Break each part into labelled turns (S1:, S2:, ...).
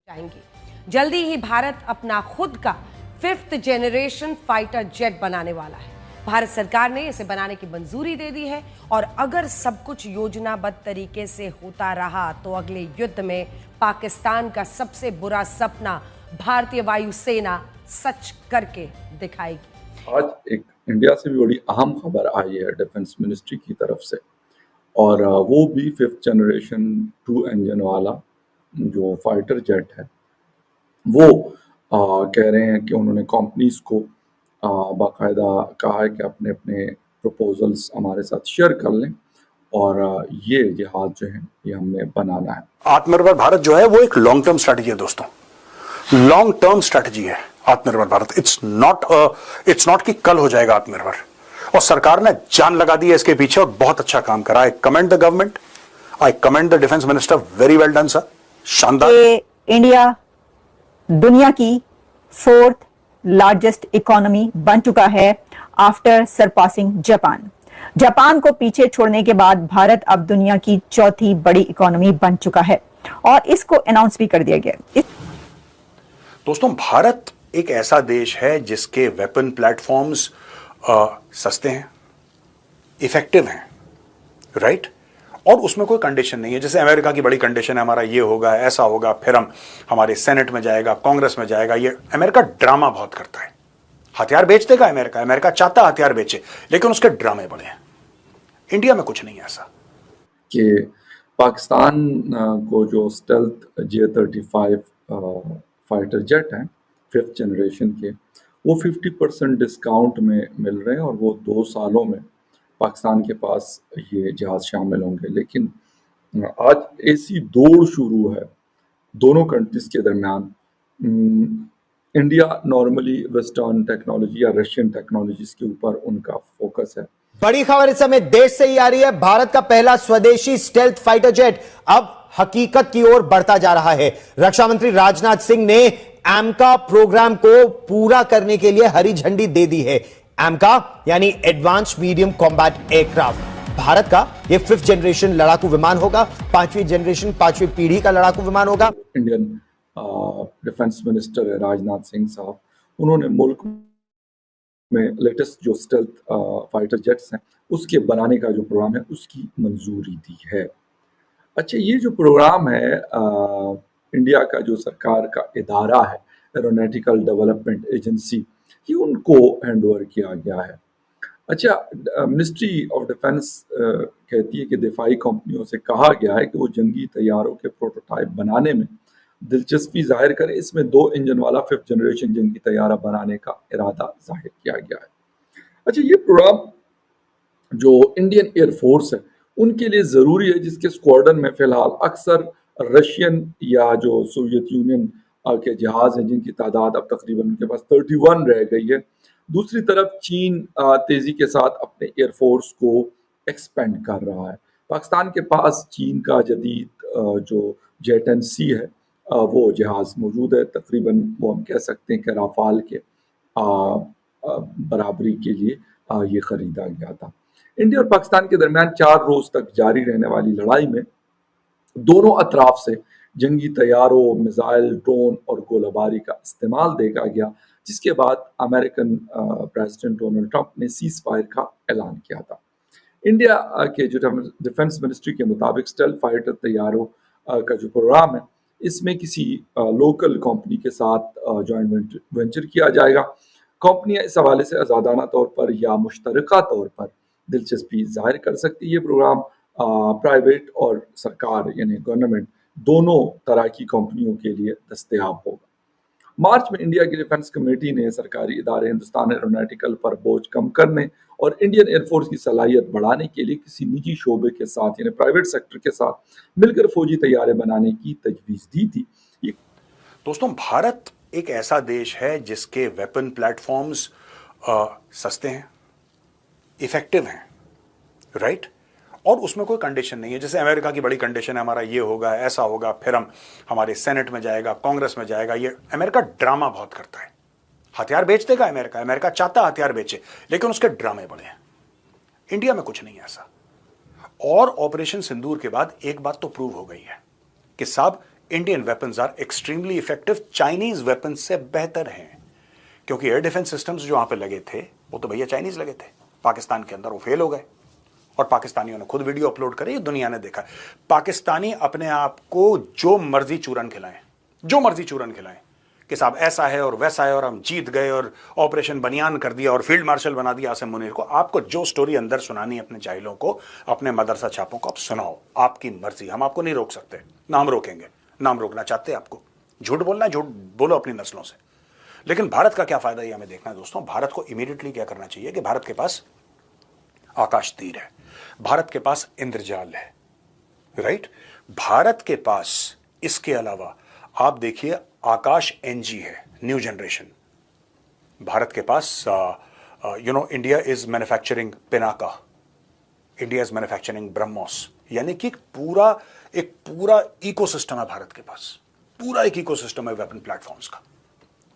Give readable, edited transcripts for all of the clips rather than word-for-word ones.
S1: जाएंगी। जल्दी ही भारत अपना खुद का 5th जनरेशन फाइटर जेट बनाने वाला है। भारत सरकार ने इसे बनाने की मंजूरी दे दी है और अगर सब कुछ योजनाबद्ध तरीके से होता रहा तो अगले युद्ध में पाकिस्तान का सबसे बुरा सपना भारतीय वायुसेना सच करके दिखाएगी।
S2: आज एक इंडिया से भी बड़ी अहम खबर आई है डिफेंस मिनिस्ट्री की तरफ से, और वो भी 5th जनरेशन 2 इंजन वाला जो फाइटर जेट है वो कह रहे हैं कि उन्होंने कंपनीज को बाकायदा कहा है कि अपने अपने प्रपोजल्स हमारे साथ शेयर कर लें और ये जहाज जो है ये हमने बनाना है।
S3: आत्मनिर्भर भारत जो है वो एक लॉन्ग टर्म स्ट्रेटजी है दोस्तों, लॉन्ग टर्म स्ट्रेटजी है आत्मनिर्भर भारत। इट्स नॉट कि कल हो जाएगा आत्मनिर्भर, और सरकार ने जान लगा दी है इसके पीछे और बहुत अच्छा काम करा। आई commend the government, I commend the defence minister, very well done sir, शानदार।
S4: इंडिया दुनिया की 4th लार्जेस्ट इकोनॉमी बन चुका है आफ्टर सरपासिंग जापान। जापान को पीछे छोड़ने के बाद भारत अब दुनिया की 4थी बड़ी इकोनॉमी बन चुका है और इसको अनाउंस भी कर दिया गया।
S3: दोस्तों, भारत एक ऐसा देश है जिसके वेपन प्लेटफॉर्म्स सस्ते हैं, इफेक्टिव हैं, राइट? और उसमें कोई कंडीशन नहीं है। जैसे अमेरिका की बड़ी कंडीशन है, हमारा ये होगा, ऐसा होगा, फिर हम हमारे सेनेट में जाएगा, कांग्रेस में जाएगा। ये अमेरिका ड्रामा बहुत करता है। हथियार बेच देगा अमेरिका, अमेरिका चाहता है हथियार बेचे, लेकिन उसके ड्रामे बड़े हैं। इंडिया में कुछ नहीं है ऐसा
S2: कि पाकिस्तान को जो स्टेल्थ J-35 फाइटर जेट हैं 5th जनरेशन के, वो 50% डिस्काउंट में मिल रहे हैं और वो 2 सालों में पाकिस्तान के पास ये जहाज शामिल होंगे। लेकिन आज ऐसी दौड़ शुरू है दोनों कंट्रीज के दरमियान। इंडिया नॉर्मली वेस्टर्न टेक्नोलॉजी या रशियन टेक्नोलॉजीज के ऊपर उनका फोकस है।
S5: बड़ी खबर इस समय देश से ही आ रही है। भारत का पहला स्वदेशी स्टेल्थ फाइटर जेट अब हकीकत की ओर बढ़ता जा रहा है। रक्षा मंत्री राजनाथ सिंह ने एमका प्रोग्राम को पूरा करने के लिए हरी झंडी दे दी है। एमका यानी advance medium combat aircraft. Bharat का यह 5th जनरेशन लड़ाकू विमान होगा, 5वीं जनरेशन, 5वीं पीढ़ी का लड़ाकू विमान होगा।
S2: इंडियन डिफेंस मिनिस्टर है राजनाथ सिंह साहब, उन्होंने मुल्क में लेटेस्ट जो स्टेल्थ फाइटर जेट्स हैं उसके बनाने का जो प्रोग्राम है उसकी मंजूरी दी है। अच्छा, ये जो प्रोग्राम है इंडिया का जो सरकार का इदारा है एरोनॉटिकल डेवलपमेंट एजेंसी, ये उनको हैंड ओवर किया गया है। अच्छा, मिनिस्ट्री ऑफ डिफेंस कहती है कि दिफाई कंपनियों से कहा गया है कि वो जंगी तैयारों के प्रोटोटाइप बनाने में दिलचस्पी जाहिर करें। इसमें 2 इंजन वाला 5th जनरेशन जंगी तैयारा बनाने का इरादा जाहिर किया गया है। अच्छा, ये प्रोग्राम जो इंडियन एयरफोर्स है उनके लिए ज़रूरी है, जिसके स्क्वाड्रन में फ़िलहाल अक्सर रशियन या जो सोवियत यूनियन के जहाज़ हैं जिनकी तादाद अब तकरीबन उनके पास 31 रह गई है। दूसरी तरफ चीन तेज़ी के साथ अपने एयरफोर्स को एक्सपेंड कर रहा है। पाकिस्तान के पास चीन का जदीद जो J-10C है वो जहाज़ मौजूद है। तकरीबन वो हम कह सकते हैं कि राफाल के बराबरी के लिए ये ख़रीदा गया था। इंडिया और पाकिस्तान के दरमियान 4 रोज़ तक जारी रहने वाली लड़ाई में दोनों अतराफ से जंगी तैयारों, मिसाइल, ड्रोन और गोलाबारी का इस्तेमाल देखा गया, जिसके बाद अमेरिकन प्रेसिडेंट डोनाल्ड ट्रंप ने सीज फायर का ऐलान किया था। इंडिया के जो डिफेंस मिनिस्ट्री के मुताबिक स्टेल्थ फाइटर तैयारों का जो प्रोग्राम है इसमें किसी लोकल कंपनी के साथ जॉइंट वेंचर किया जाएगा। कंपनियां इस हवाले से आज़ादाना तौर पर या मुश्तरका तौर पर दिलचस्पी जाहिर कर सकती है। ये प्रोग्राम प्राइवेट और सरकार यानी गवर्नमेंट दोनों तरह की कंपनियों के लिए दस्तयाब होगा। मार्च में इंडिया की डिफेंस कमेटी ने सरकारी इदारे हिंदुस्तान एरोनॉटिकल पर बोझ कम करने और इंडियन एयरफोर्स की सलाहियत बढ़ाने के लिए किसी निजी शोबे के साथ यानी प्राइवेट सेक्टर के साथ मिलकर फौजी तैयारे बनाने की तजवीज़ दी थी।
S3: दोस्तों, भारत एक ऐसा देश है जिसके वेपन प्लेटफॉर्म्स सस्ते हैं, इफेक्टिव हैं, राइट? और उसमें कोई कंडीशन नहीं है। जैसे अमेरिका की बड़ी कंडीशन है, हमारा ये होगा, ऐसा होगा, फिर हम हमारे सेनेट में जाएगा, कांग्रेस में जाएगा। ये अमेरिका ड्रामा बहुत करता है। हथियार बेच देगा अमेरिका, अमेरिका चाहता है हथियार बेचे, लेकिन उसके ड्रामे बड़े हैं। इंडिया में कुछ नहीं है ऐसा। और ऑपरेशन सिंदूर के बाद एक बात तो प्रूव हो गई है कि साहब Indian weapons are extremely effective, Chinese weapons से बेहतर हैं, क्योंकि एयर डिफेंस सिस्टम्स जो वहां पे लगे थे वो तो भैया चाइनीज लगे थे पाकिस्तान के अंदर, वो फेल हो गए और पाकिस्तानियों ने खुद वीडियो अपलोड करे, ये दुनिया ने देखा। पाकिस्तानी अपने आप को जो मर्जी चूरन खिलाएं, जो मर्जी चूरन खिलाएं कि साहब ऐसा है और वैसा है और हम जीत गए और ऑपरेशन बनियान कर दिया और फील्ड मार्शल बना दिया आसिम मुनीर को। आपको जो स्टोरी अंदर सुनानी है अपने जाहिलों को, अपने मदरसा छापों को आप सुनाओ, आपकी मर्जी, हम आपको नहीं रोक सकते, ना हम रोकेंगे, ना हम रोकना चाहते आपको। झूठ बोलना, झूठ बोलो अपनी नस्लों से। लेकिन भारत का क्या फायदा ये हमें देखना है दोस्तों। भारत को इमीडिएटली क्या करना चाहिए कि भारत के पास आकाश तीर है, भारत के पास इंद्रजाल है, राइट। भारत के पास इसके अलावा आप देखिए आकाश एनजी है, न्यू जनरेशन। भारत के पास India is manufacturing Pinaka, India is manufacturing BrahMos, यानी कि एक पूरा इकोसिस्टम है भारत के पास, पूरा एक इकोसिस्टम है वेपन प्लेटफॉर्म्स का,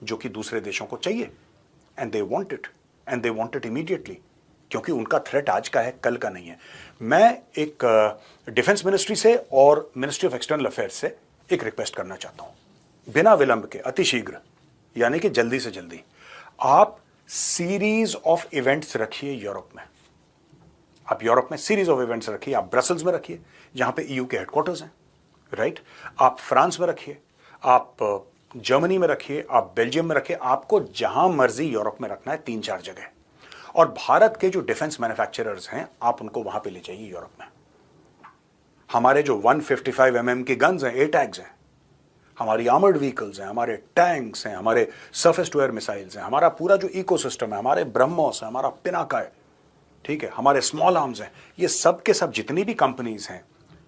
S3: जो कि दूसरे देशों को चाहिए and they want it immediately, क्योंकि उनका थ्रेट आज का है, कल का नहीं है। मैं एक डिफेंस मिनिस्ट्री से और मिनिस्ट्री ऑफ एक्सटर्नल अफेयर्स से एक रिक्वेस्ट करना चाहता हूं, बिना विलंब के, अतिशीघ्र, यानी कि जल्दी से जल्दी आप सीरीज ऑफ इवेंट्स रखिए यूरोप में। आप यूरोप में सीरीज ऑफ इवेंट्स रखिए, आप ब्रसल्स में रखिए जहां पे ईयू के हेडक्वार्टर्स हैं, राइट। आप फ्रांस में रखिए, आप जर्मनी में रखिए, आप बेल्जियम में रखिए, आपको जहां मर्जी यूरोप में रखना है, 3-4 जगह। और भारत के जो डिफेंस मैन्युफैक्चरर्स हैं, आप उनको वहां पे ले जाइए यूरोप में। हमारे जो 155 mm की गन्स हैं, एटैग्स हैं, हमारी आर्मर्ड व्हीकल्स हैं, हमारे टैंक्स हैं, हमारे सरफेस टू एयर मिसाइल्स हैं, हमारा पूरा जो इकोसिस्टम है, हमारे ब्रह्मोस है, हमारा पिनाका है, ठीक है, हमारे स्मॉल आर्म्स हैं, ये सब के सब जितनी भी कंपनीज हैं,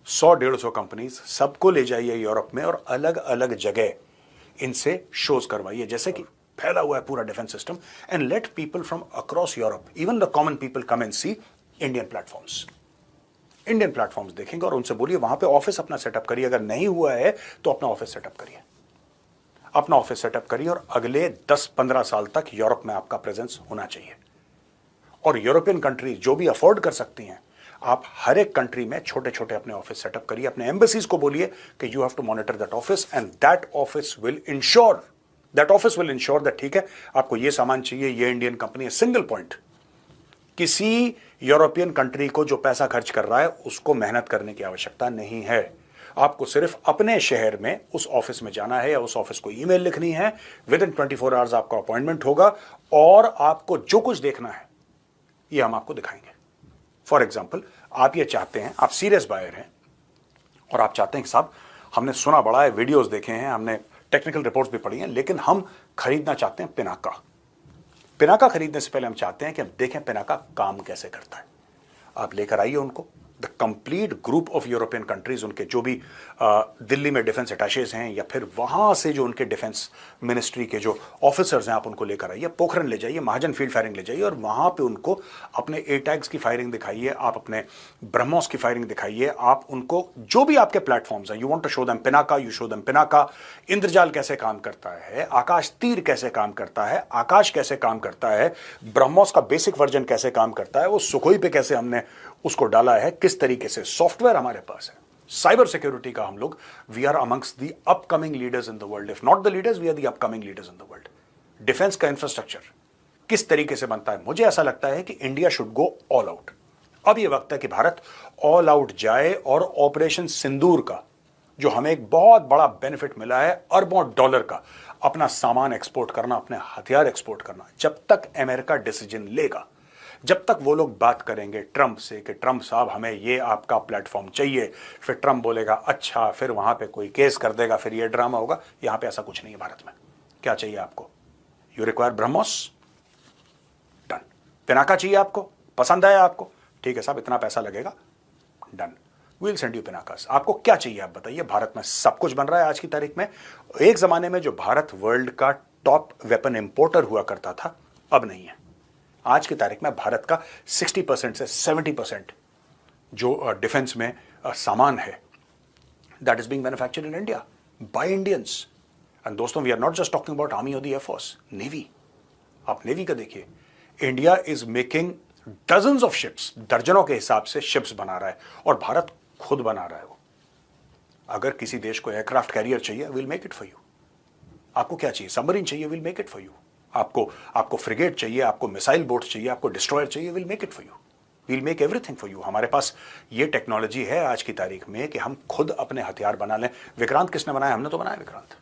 S3: 100-150 कंपनीज, सबको ले जाइए यूरोप में और अलग अलग जगह इनसे शोज करवाइए, जैसे कि फैला हुआ है पूरा defence system, and let people from across Europe, even the common people, come and see Indian platforms देखेंगे और उनसे बोलिए वहां पे ऑफिस अपना सेटअप करिए। अगर नहीं हुआ है तो अपना ऑफिस सेटअप करिए, और अगले 10-15 साल तक यूरोप में आपका प्रेजेंस होना चाहिए। और यूरोपियन कंट्रीज जो भी अफोर्ड कर सकती हैं, आप हर एक कंट्री में छोटे छोटे अपने ऑफिस सेटअप करिए, अपने एम्बेसीज को बोलिए कि you have to monitor that office and that office will ensure that ठीक है, आपको ये सामान चाहिए, ये इंडियन कंपनी है। सिंगल पॉइंट, किसी यूरोपियन कंट्री को जो पैसा खर्च कर रहा है उसको मेहनत करने की आवश्यकता नहीं है। आपको सिर्फ अपने शहर में उस ऑफिस में जाना है या उस ऑफिस को ईमेल लिखनी है, विद इन 24 आवर्स आपका अपॉइंटमेंट होगा और आपको जो कुछ देखना है ये हम आपको दिखाएंगे। फॉर एग्जाम्पल, आप ये चाहते हैं, आप सीरियस बायर हैं और आप चाहते हैं कि साहब हमने सुना बड़ा है, वीडियोस देखे हैं, हमने टेक्निकल रिपोर्ट्स भी पढ़ी हैं, लेकिन हम खरीदना चाहते हैं पिनाका खरीदने से पहले हम चाहते हैं कि हम देखें पिनाका काम कैसे करता है। आप लेकर आइए उनको, the complete group of European countries, उनके जो भी दिल्ली में डिफेंस अटैचेज हैं या फिर वहां से जो उनके डिफेंस मिनिस्ट्री के जो ऑफिसर्स हैं, आप उनको लेकर आइए, पोखरन ले जाइए, महाजन फील्ड फायरिंग ले जाइए और वहां पे उनको अपने एटैग्स की फायरिंग दिखाइए, आप अपने ब्रह्मोस की फायरिंग दिखाइए, आप उनको जो भी आपके प्लेटफॉर्म्स हैं, you want to show them Pinaka, you show them Pinaka, Indrajaal कैसे काम करता है, आकाश तीर कैसे काम करता है, आकाश कैसे काम करता है, ब्रह्मोस का बेसिक वर्जन कैसे काम करता है, वो सुखोई पे कैसे हमने उसको डाला है, किस तरीके से सॉफ्टवेयर हमारे पास है, साइबर सिक्योरिटी का हम लोग, we are amongst the upcoming leaders in the world, if not the leaders we are the upcoming leaders in the world. Defence का इंफ्रास्ट्रक्चर किस तरीके से बनता है, मुझे ऐसा लगता है कि India should go all out. अब यह वक्त है कि भारत ऑल आउट जाए और ऑपरेशन सिंदूर का, जो हमें एक बहुत बड़ा बेनिफिट मिला है, अरबों डॉलर का, अपना सामान एक्सपोर्ट करना, अपने हथियार एक्सपोर्ट करना, जब तक अमेरिका डिसीजन लेगा, जब तक वो लोग बात करेंगे ट्रंप से कि ट्रंप साहब हमें ये आपका प्लेटफॉर्म चाहिए, फिर ट्रंप बोलेगा अच्छा, फिर वहां पे कोई केस कर देगा, फिर ये ड्रामा होगा। यहां पे ऐसा कुछ नहीं है भारत में। क्या चाहिए आपको? You require BrahMos, done. Pinaka चाहिए आपको, पसंद आया आपको, ठीक है साहब इतना पैसा लगेगा, डन, वील सेंड यू पिनाकास। आपको क्या चाहिए आप बताइए। भारत में सब कुछ बन रहा है आज की तारीख में। एक जमाने में जो भारत वर्ल्ड का टॉप वेपन इंपोर्टर हुआ करता था, अब नहीं है। आज की तारीख में भारत का 60% से 70% जो डिफेंस में सामान है, that is being manufactured in India by Indians. And दोस्तों, we are not just talking about army और द एयरफोर्स, नेवी। आप नेवी का देखिए, India is making dozens of ships, दर्जनों के हिसाब से शिप्स बना रहा है और भारत खुद बना रहा है वो। अगर किसी देश को एयरक्राफ्ट कैरियर चाहिए, will make it for you. आपको क्या चाहिए? सबमरीन चाहिए, will make it for you. आपको फ्रिगेट चाहिए, आपको मिसाइल बोट चाहिए, आपको डिस्ट्रॉयर चाहिए, will make it for you. We'll make everything for you. हमारे पास ये टेक्नोलॉजी है आज की तारीख में कि हम खुद अपने हथियार बना लें। विक्रांत किसने बनाया? हमने तो बनाया विक्रांत।